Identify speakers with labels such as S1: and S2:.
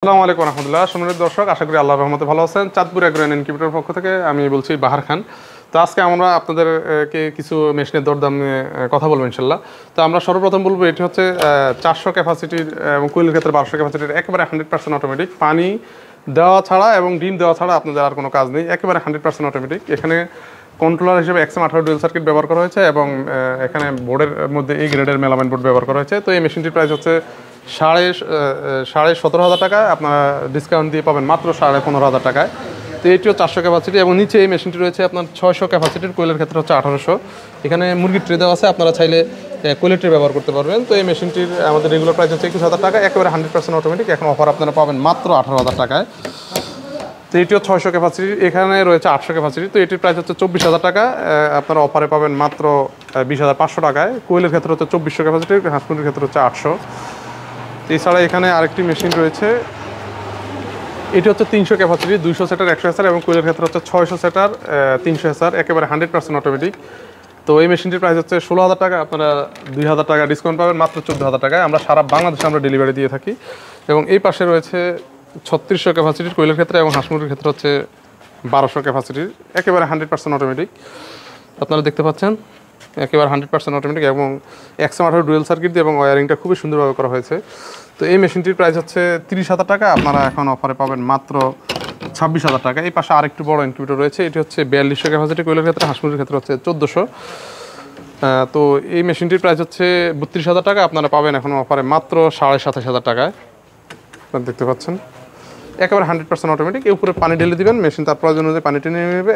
S1: আসসালামু আলাইকুম রহমতুল্লাহ। সম্মানিত দর্শক, আশা করি আল্লাহর রহমতে ভালো আছেন। চাঁদপুর এগ্রো অ্যান্ড ইনকিউবেটরের পক্ষ থেকে আমি বলছি বাহার খান। তো আজকে আমরা আপনাদেরকে কিছু মেশিনের দরদাম নিয়ে কথা বলবো ইনশাল্লাহ। তো আমরা সর্বপ্রথম বলবো এটি হচ্ছে 400 ক্যাপাসিটির এবং কুইলের ক্ষেত্রে 1200 ক্যাপাসিটির একেবারে 100% অটোমেটিক, পানি দেওয়া ছাড়া এবং ডিম দেওয়া ছাড়া আপনাদের আর কোনো কাজ নেই, একেবারে 100% অটোমেটিক। এখানে কন্ট্রোলার হিসেবে XM18 ডুয়েল সার্কিট ব্যবহার করা হয়েছে এবং এখানে বোর্ডের মধ্যে এই গ্রেডের মেলামাইন বোর্ড ব্যবহার করা হয়েছে। তো এই মেশিনটির প্রাইস হচ্ছে সাড়ে 17,000 টাকা, আপনারা ডিসকাউন্ট দিয়ে পাবেন মাত্র 15,500 টাকায়। তো এটিও 400 ক্যাপাসিটি এবং নিচে এই মেশিনটি রয়েছে আপনার 600 ক্যাপাসিটির, কোয়েলের ক্ষেত্রে হচ্ছে 1800। এখানে মুরগির ট্রে দেওয়া আছে, আপনারা চাইলে কোয়েলের ট্রে ব্যবহার করতে পারবেন। তো এই মেশিনটির আমাদের রেগুলার প্রাইস হচ্ছে 21,000 টাকা, একেবারে 100% অটোমেটিক। এখন অফার আপনারা পাবেন মাত্র 18,000 টাকায়। তো এটিও 600 ক্যাপাসিটি, এখানে রয়েছে 800 ক্যাপাসিটি। তো এটির প্রাইস হচ্ছে 24,000 টাকা, আপনারা অফারে পাবেন মাত্র 20,500 টাকায়। কোয়েলের ক্ষেত্রে হচ্ছে 2400 ক্যাপাসিটি, হাঁস মুরগির ক্ষেত্রে হচ্ছে 800। এছাড়া এখানে আরেকটি মেশিন রয়েছে, এটি হচ্ছে 300 ক্যাপাসিটি, 200 সেটার 100 এসআর এবং কোয়েলের ক্ষেত্রে হচ্ছে 600 সেটার 300 এসআর, একেবারে 100% অটোমেটিক। তো এই মেশিনটির প্রাইস হচ্ছে 16,000 টাকা, আপনারা 2,000 টাকা ডিসকাউন্ট পাবেন মাত্র 14,000 টাকায়। আমরা সারা বাংলাদেশে আমরা ডেলিভারি দিয়ে থাকি। এবং এই পাশে রয়েছে 3600 ক্যাপাসিটির কোয়েলের ক্ষেত্রে এবং হাঁস মুরগির ক্ষেত্রে হচ্ছে 1200 ক্যাপাসিটির, একেবারে 100% অটোমেটিক। আপনারা দেখতে পাচ্ছেন একেবারে 100% অটোমেটিক এবং XM18 ডুয়েল সার্কিট দিয়ে এবং ওয়ারিংটা খুবই সুন্দরভাবে করা হয়েছে। তো এই মেশিনটির প্রাইস হচ্ছে 30,000 টাকা, আপনারা এখন অফারে পাবেন মাত্র 26,000 টাকা। এই পাশে আরেকটু বড় ইনকিউবেটর রয়েছে, এটি হচ্ছে 4200 ক্যাপাসিটি কোয়েলের ক্ষেত্রে, হাঁস মুরগির ক্ষেত্রে হচ্ছে 1400। তো এই মেশিনটির প্রাইস হচ্ছে 32,000 টাকা, আপনারা পাবেন এখন অফারে মাত্র 27,500 টাকায়। আপনারা দেখতে পাচ্ছেন একেবারে 100% অটোমেটিক। এর উপরে পানি ঢেলে দিবেন, মেশিন তার প্রয়োজন অনুযায়ী পানি টেনে নেবে।